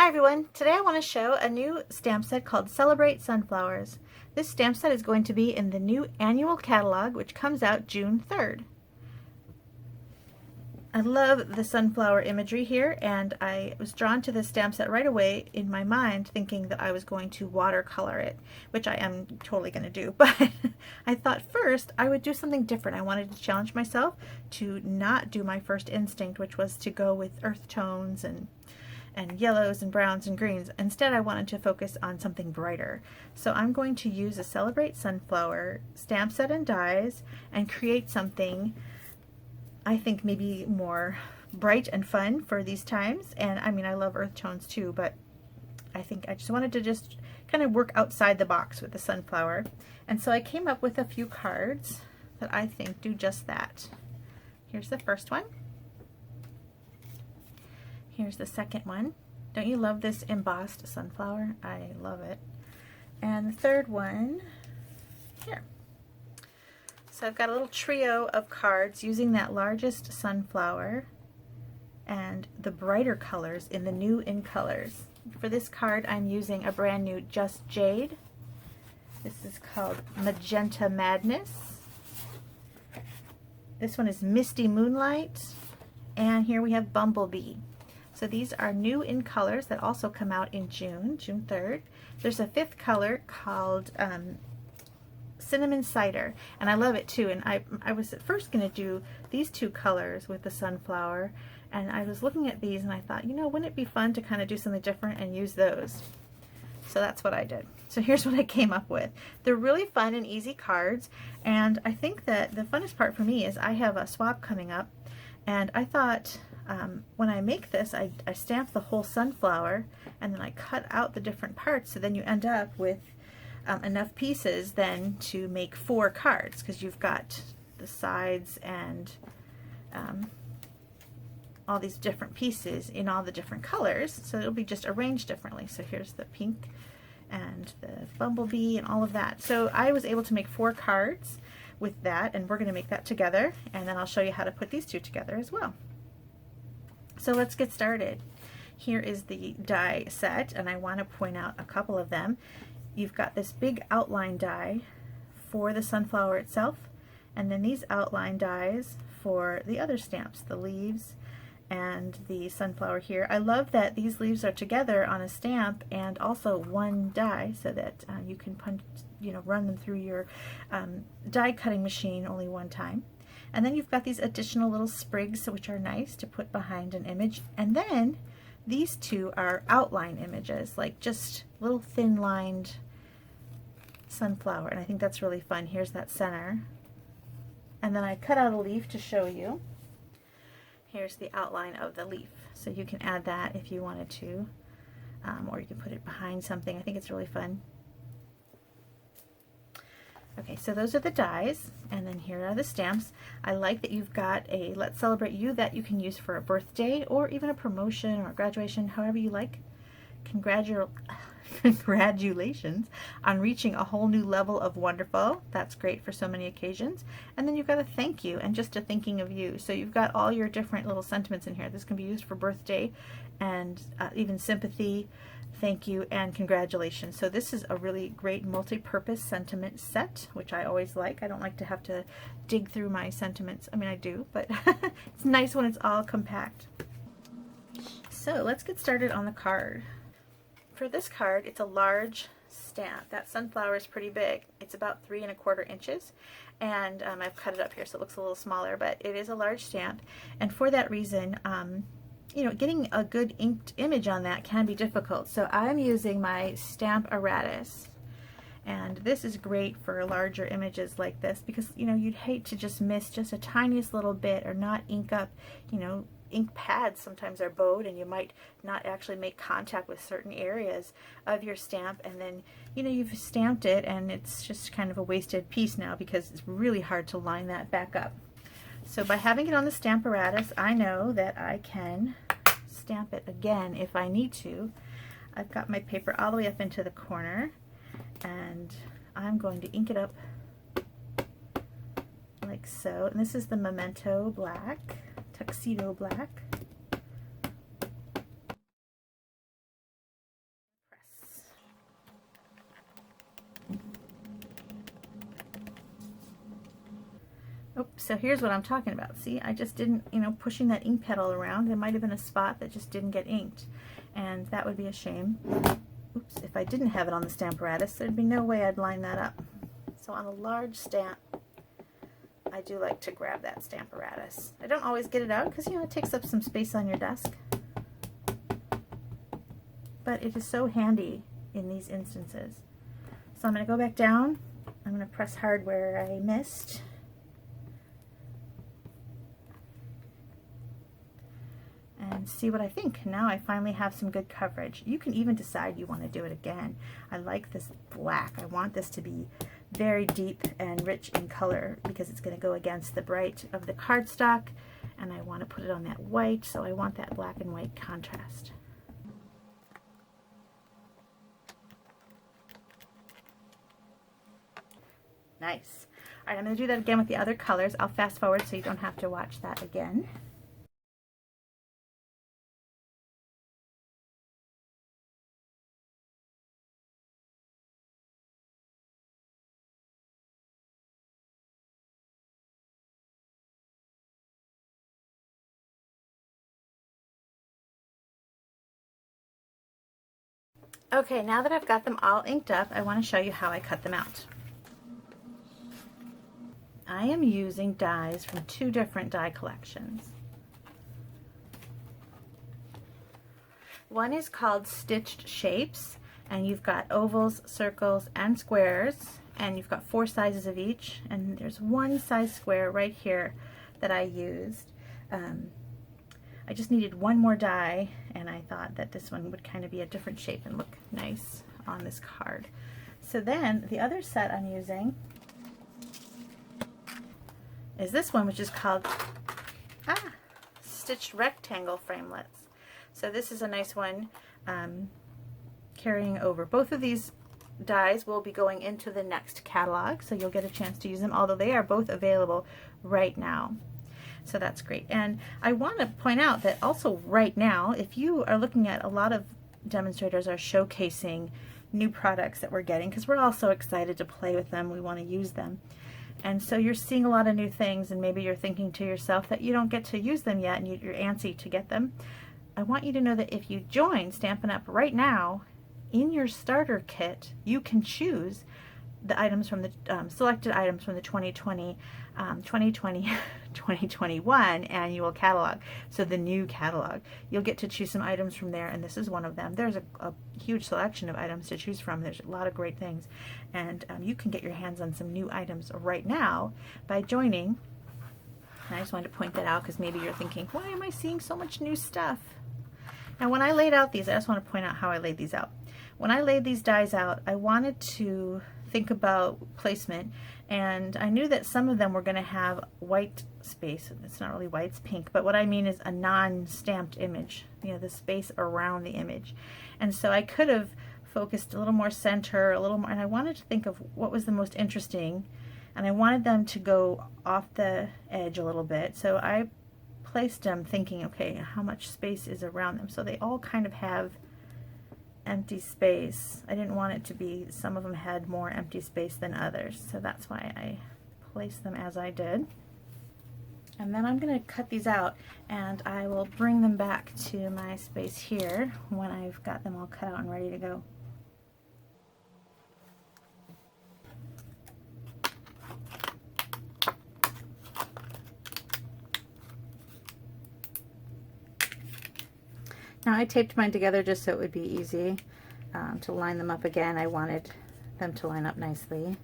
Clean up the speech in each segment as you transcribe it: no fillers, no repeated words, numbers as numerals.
Hi everyone, today I want to show a new stamp set called Celebrate Sunflowers. This stamp set is going to be in the new annual catalog, which comes out June 3rd. I love the sunflower imagery here, and I was drawn to this stamp set right away in my mind, thinking that I was going to watercolor it, which I am totally going to do, but I thought first I would do something different. I wanted to challenge myself to not do my first instinct, which was to go with earth tones and yellows and browns and greens. Instead, I wanted to focus on something brighter. So I'm going to use a Celebrate Sunflower stamp set and dies and create something I think maybe more bright and fun for these times. And I mean, I love earth tones too, but I think I just wanted to just kind of work outside the box with the sunflower. And so I came up with a few cards that I think do just that. Here's the first one. Here's the second one. Don't you love this embossed sunflower? I love it. And the third one here. So I've got a little trio of cards using that largest sunflower and the brighter colors in the new in colors. For this card, I'm using a brand new Just Jade. This is called Magenta Madness. This one is Misty Moonlight. And here we have Bumblebee. So these are new in colors that also come out in June 3rd. There's a fifth color called Cinnamon Cider, and I love it too. And I was at first going to do these two colors with the sunflower, and I was looking at these and I thought, you know, wouldn't it be fun to kind of do something different and use those? So that's what I did. So here's what I came up with. They're really fun and easy cards, and I think that the funnest part for me is I have a swap coming up, and I thought when I make this, I stamp the whole sunflower and then I cut out the different parts, so then you end up with enough pieces then to make 4 cards, because you've got the sides and all these different pieces in all the different colors, so it'll be just arranged differently. So here's the pink and the bumblebee and all of that. So I was able to make 4 cards with that, and we're going to make that together, and then I'll show you how to put these two together as well. So let's get started. Here is the die set, and I want to point out a couple of them. You've got this big outline die for the sunflower itself, and then these outline dies for the other stamps, the leaves and the sunflower here. I love that these leaves are together on a stamp and also one die, so that you can punch, run them through your die cutting machine only one time. And then you've got these additional little sprigs, which are nice to put behind an image. And then these two are outline images, like just little thin lined sunflower, and I think that's really fun. Here's that center. And then I cut out a leaf to show you. Here's the outline of the leaf. So you can add that if you wanted to, or you can put it behind something. I think it's really fun. Okay, so those are the dies, and then here are the stamps. I like that you've got a Let's Celebrate You that you can use for a birthday or even a promotion or a graduation, however you like. Congratulations on reaching a whole new level of wonderful. That's great for so many occasions. And then you've got a thank you and just a thinking of you. So you've got all your different little sentiments in here. This can be used for birthday and even sympathy, thank you, and congratulations. So this is a really great multi-purpose sentiment set, which I always like. I don't like to have to dig through my sentiments. I mean, I do, but it's nice when it's all compact. So let's get started on the card. For this card, it's a large stamp. That sunflower is pretty big. It's about 3 1/4 inches, and I've cut it up here so it looks a little smaller, but it is a large stamp. And for that reason, getting a good inked image on that can be difficult. So I'm using my Stamparatus, and this is great for larger images like this, because you'd hate to just miss just a tiniest little bit or not ink up. Ink pads sometimes are bowed, and you might not actually make contact with certain areas of your stamp, and then you've stamped it and it's just kind of a wasted piece now, because it's really hard to line that back up. So by having it on the Stamparatus, I know that I can stamp it again if I need to. I've got my paper all the way up into the corner, and I'm going to ink it up like so. And this is the Memento Black, Tuxedo Black. Oh, so here's what I'm talking about. See, I just didn't, you know, pushing that ink pedal around, there might have been a spot that just didn't get inked, and that would be a shame. Oops, if I didn't have it on the Stamparatus, there'd be no way I'd line that up. So on a large stamp, I do like to grab that Stamparatus. I don't always get it out because, you know, it takes up some space on your desk. But it is so handy in these instances. So I'm going to go back down. I'm going to press hard where I missed. And see what I think. Now I finally have some good coverage. You can even decide you want to do it again. I like this black. I want this to be very deep and rich in color because it's going to go against the bright of the cardstock, and I want to put it on that white, so I want that black and white contrast. Nice. All right, I'm going to do that again with the other colors. I'll fast forward so you don't have to watch that again. Okay, now that I've got them all inked up, I want to show you how I cut them out. I am using dies from two different die collections. One is called Stitched Shapes, and you've got ovals, circles, and squares, and you've got 4 sizes of each, and there's one size square right here that I used. I just needed one more die, and I thought that this one would kind of be a different shape and look nice on this card. So then the other set I'm using is this one, which is called Stitched Rectangle Framelits. So this is a nice one carrying over. Both of these dies will be going into the next catalog, so you'll get a chance to use them, although they are both available right now. So that's great. And I want to point out that also right now, if you are looking at, a lot of demonstrators are showcasing new products that we're getting because we're all so excited to play with them. We want to use them. And so you're seeing a lot of new things, and maybe you're thinking to yourself that you don't get to use them yet and you're antsy to get them. I want you to know that if you join Stampin' Up! Right now, in your starter kit, you can choose the items from the selected items from the 2021 annual catalog. So the new catalog, you'll get to choose some items from there, and this is one of them. There's a huge selection of items to choose from. There's a lot of great things, and you can get your hands on some new items right now by joining. And I just wanted to point that out because maybe you're thinking, why am I seeing so much new stuff? Now when I laid out these, I just want to point out how I laid these out. When I laid these dies out, I wanted to think about placement, and I knew that some of them were going to have white space. It's not really white, it's pink, but what I mean is a non-stamped image, you know, the space around the image. And so I could have focused a little more center, a little more, and I wanted to think of what was the most interesting, and I wanted them to go off the edge a little bit. So I placed them thinking, okay, how much space is around them? So they all kind of have empty space. I didn't want it to be, some of them had more empty space than others, so that's why I placed them as I did. And then I'm going to cut these out, and I will bring them back to my space here when I've got them all cut out and ready to go. Now I taped mine together just so it would be easy to line them up again. I wanted them to line up nicely,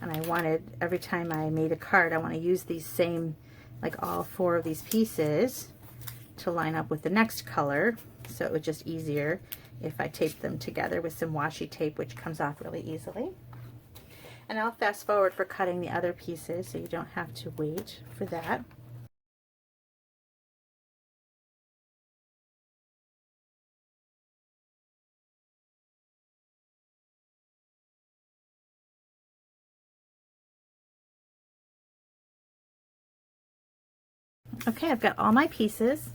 and I wanted, every time I made a card, I want to use these same, like all 4 of these pieces to line up with the next color, so it was just easier if I taped them together with some washi tape, which comes off really easily. And I'll fast forward for cutting the other pieces so you don't have to wait for that. Okay, I've got all my pieces,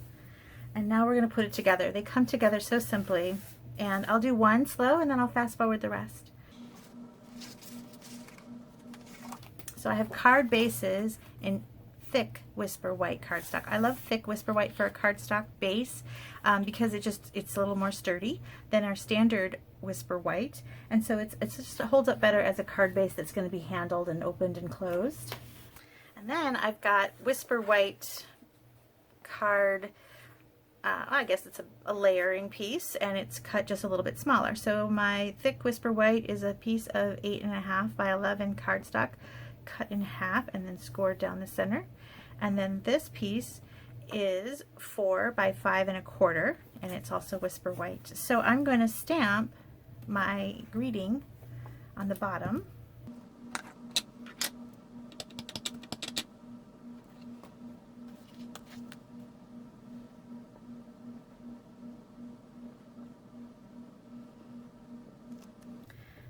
and now we're going to put it together. They come together so simply, and I'll do one slow and then I'll fast forward the rest. So So I have card bases in thick Whisper White cardstock. I love thick Whisper White for a cardstock base because it's a little more sturdy than our standard Whisper White, and so it just holds up better as a card base that's going to be handled and opened and closed. And then I've got Whisper White card, I guess it's a layering piece, and it's cut just a little bit smaller. So my thick Whisper White is a piece of 8.5 by 11 cardstock cut in half and then scored down the center. And then this piece is 4 by 5.25, and it's also Whisper White. So I'm going to stamp my greeting on the bottom.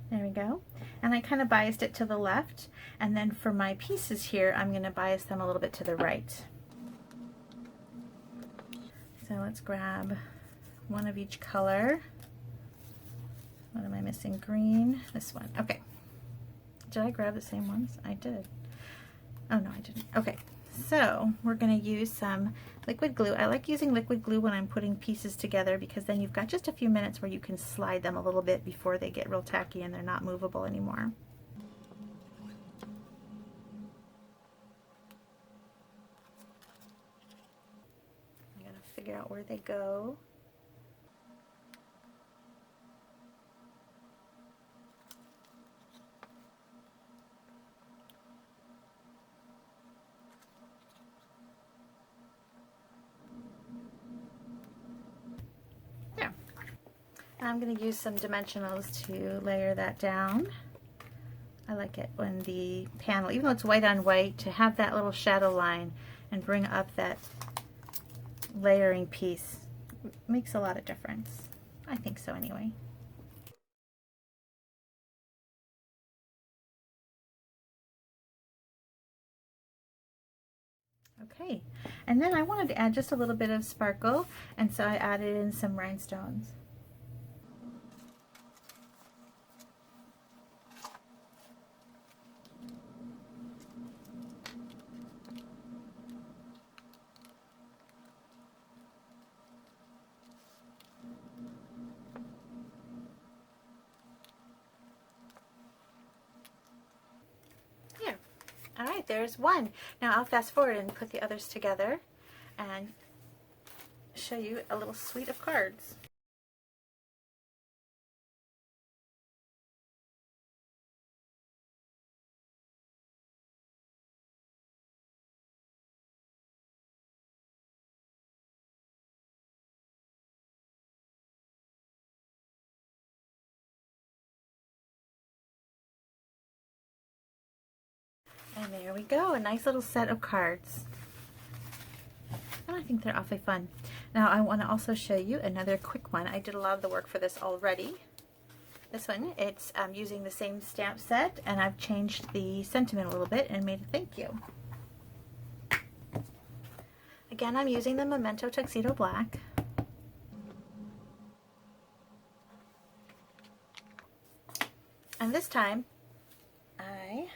There we go. And I kind of biased it to the left, and then for my pieces here I'm going to bias them a little bit to the right. So let's grab one of each color. What am I missing? Green. This one. Okay. Did I grab the same ones? I did. Oh no, I didn't. Okay. So we're going to use some liquid glue. I like using liquid glue when I'm putting pieces together because then you've got just a few minutes where you can slide them a little bit before they get real tacky and they're not movable anymore. I'm going to figure out where they go. I'm going to use some dimensionals to layer that down. I like it when the panel, even though it's white on white, to have that little shadow line and bring up that layering piece makes a lot of difference. I think so anyway. Okay, and then I wanted to add just a little bit of sparkle, and so I added in some rhinestones. All right, there's one. Now I'll fast forward and put the others together and show you a little suite of cards. And there we go, a nice little set of cards. And I think they're awfully fun. Now I want to also show you another quick one. I did a lot of the work for this already. This one, it's using the same stamp set, and I've changed the sentiment a little bit and made a thank you. Again, I'm using the Memento Tuxedo Black. And this time, I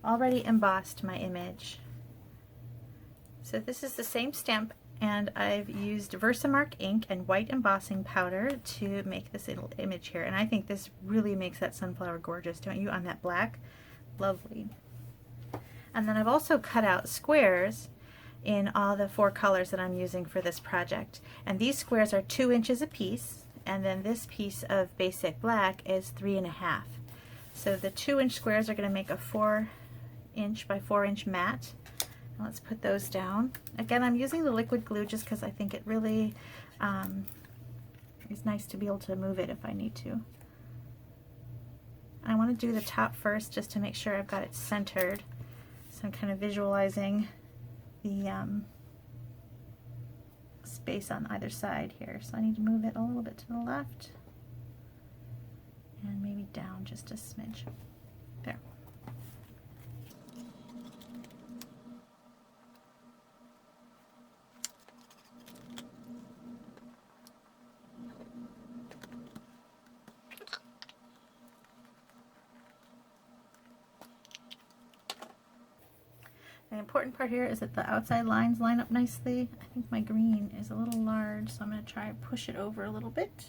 already embossed my image. So this is the same stamp, and I've used Versamark ink and white embossing powder to make this image here, and I think this really makes that sunflower gorgeous, don't you, on that black? Lovely. And then I've also cut out squares in all the 4 colors that I'm using for this project, and these squares are 2 inches a piece, and then this piece of basic black is 3.5. So the 2-inch squares are going to make a 4-inch by 4-inch mat. Now let's put those down. Again, I'm using the liquid glue just because I think it really is nice to be able to move it if I need to. I want to do the top first just to make sure I've got it centered. So I'm kind of visualizing the space on either side here. So I need to move it a little bit to the left and maybe down just a smidge. There. important part here is that the outside lines line up nicely. I think my green is a little large, so I'm going to try and push it over a little bit.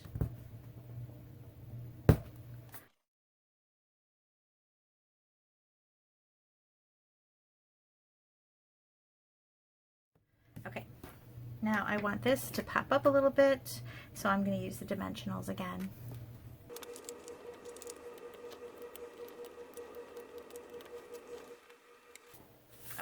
Okay, now I want this to pop up a little bit, so I'm going to use the dimensionals again.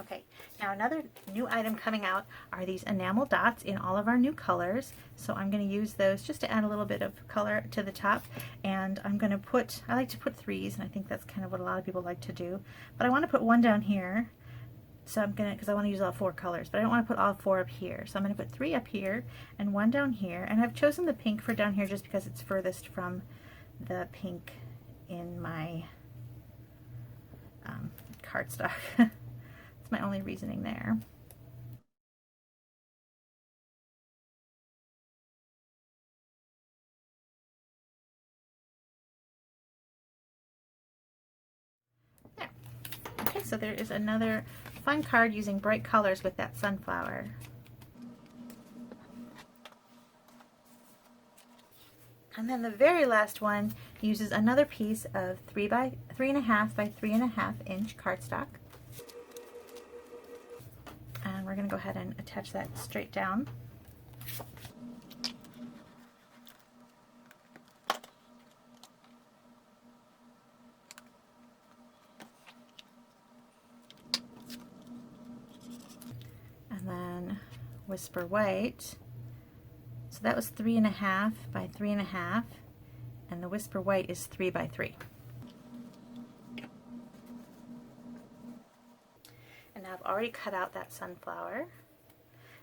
Okay, now another new item coming out are these enamel dots in all of our new colors. So I'm going to use those just to add a little bit of color to the top. And I'm going to put, I like to put 3s, and I think that's kind of what a lot of people like to do. But I want to put one down here. So I'm going to, because I want to use all 4 colors, but I don't want to put all 4 up here. So I'm going to put 3 up here and 1 down here. And I've chosen the pink for down here just because it's furthest from the pink in my cardstock. My only reasoning there. There. Okay, so there is another fun card using bright colors with that sunflower. And then the very last one uses another piece of 3 by 3.5 by 3.5 inch cardstock. And we're going to go ahead and attach that straight down. And then Whisper White. So that was 3.5 by 3.5, and the Whisper White is 3 by 3. And now I've already cut out that sunflower.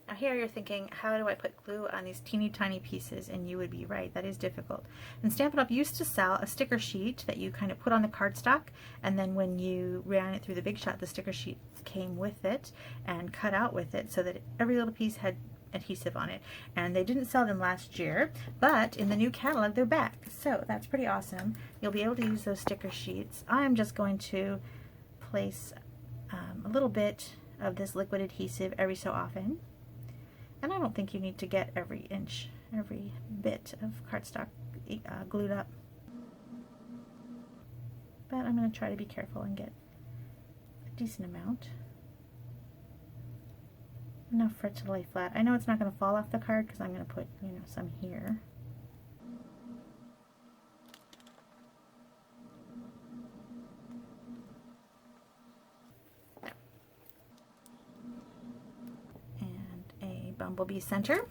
Now here you're thinking, how do I put glue on these teeny tiny pieces? And you would be right, that is difficult. And Stampin' Up! Used to sell a sticker sheet that you kind of put on the cardstock, and then when you ran it through the Big Shot, the sticker sheet came with it and cut out with it so that every little piece had adhesive on it. And they didn't sell them last year, but in the new catalog they're back. So that's pretty awesome. You'll be able to use those sticker sheets. I'm just going to place a little bit of this liquid adhesive every so often. And I don't think you need to get every bit of cardstock glued up. But I'm going to try to be careful and get a decent amount. Enough for it to lay flat. I know it's not going to fall off the card because I'm going to put, some here. Bumblebee center.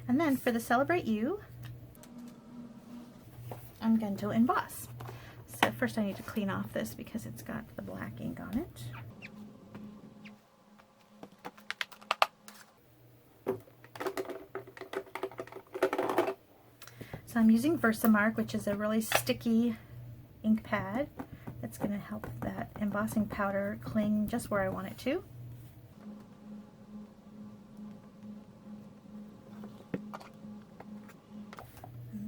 And then for the Celebrate You, I'm going to emboss. So first I need to clean off this because it's got the black ink on it. So I'm using Versamark, which is a really sticky ink pad that's going to help that embossing powder cling just where I want it to.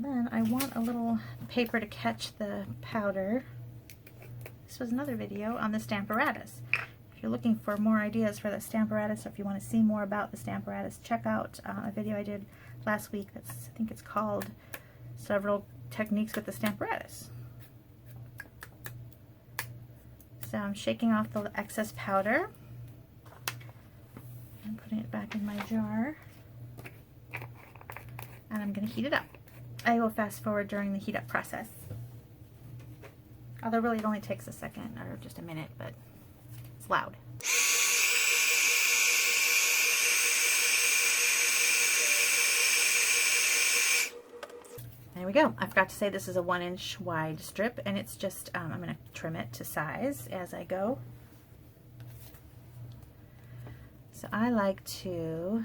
Then I want a little paper to catch the powder. This was another video on the Stamparatus. If you're looking for more ideas for the Stamparatus, or if you want to see more about the Stamparatus, check out a video I did last week. I think it's called Several Techniques with the Stamparatus. So I'm shaking off the excess powder and putting it back in my jar. And I'm going to heat it up. I will fast forward during the heat up process. Although really it only takes a second or just a minute, but it's loud. There we go. I forgot to say this is a 1-inch wide strip, and it's just, I'm going to trim it to size as I go. So I like to,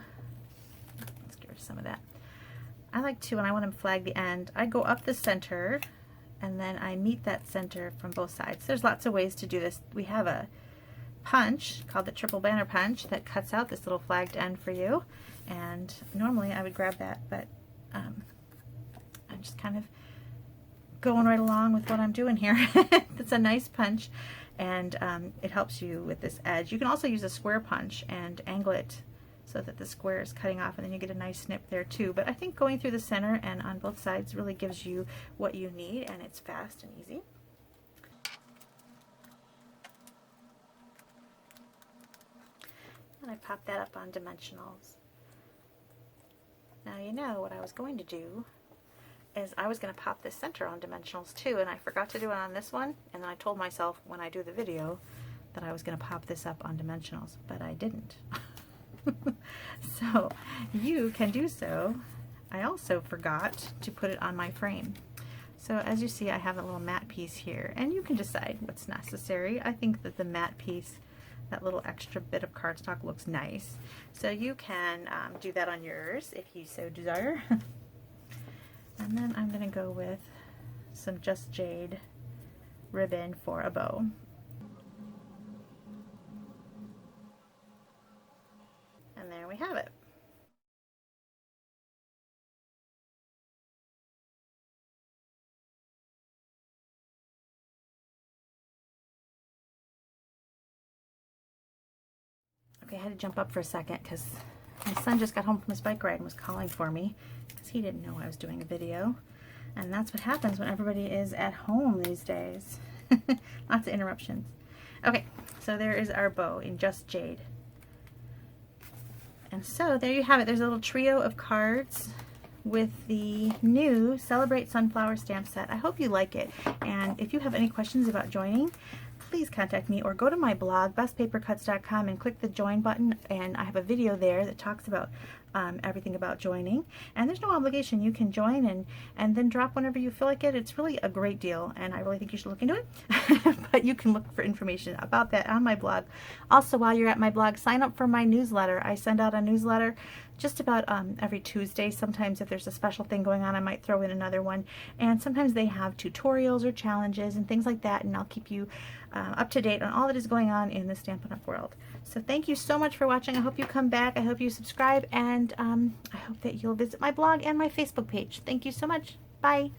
let's get rid of some of that. I like to, when I want to flag the end, I go up the center and then I meet that center from both sides. There's lots of ways to do this. We have a punch called the triple banner punch that cuts out this little flagged end for you, and normally I would grab that, but I'm just kind of going right along with what I'm doing here. It's a nice punch, and it helps you with this edge. You can also use a square punch and angle it so that the square is cutting off, and then you get a nice snip there too. But I think going through the center and on both sides really gives you what you need, and it's fast and easy. And I popped that up on dimensionals. Now you know what I was going to do is I was going to pop this center on dimensionals too, and I forgot to do it on this one, and then I told myself when I do the video that I was going to pop this up on dimensionals, but I didn't. So you can do so. I also forgot to put it on my frame. So as you see, I have a little matte piece here, and you can decide what's necessary. I think that the matte piece, that little extra bit of cardstock, looks nice. So you can do that on yours if you so desire. And then I'm going to go with some Just Jade ribbon for a bow. And there we have it. Okay, I had to jump up for a second because my son just got home from his bike ride and was calling for me because he didn't know I was doing a video. And that's what happens when everybody is at home these days. Lots of interruptions. Okay, so there is our bow in Just Jade. And so there you have it. There's a little trio of cards with the new Celebrate Sunflower stamp set. I hope you like it. And if you have any questions about joining, please contact me or go to my blog, bestpapercuts.com, and click the join button, and I have a video there that talks about everything about joining. And there's no obligation. You can join and then drop whenever you feel like it. It's really a great deal, and I really think you should look into it. But you can look for information about that on my blog. Also, while you're at my blog, sign up for my newsletter. I send out a newsletter just about every Tuesday. Sometimes if there's a special thing going on, I might throw in another one. And sometimes they have tutorials or challenges and things like that, and I'll keep you up to date on all that is going on in the Stampin' Up! World. So thank you so much for watching. I hope you come back. I hope you subscribe, and I hope that you'll visit my blog and my Facebook page. Thank you so much. Bye.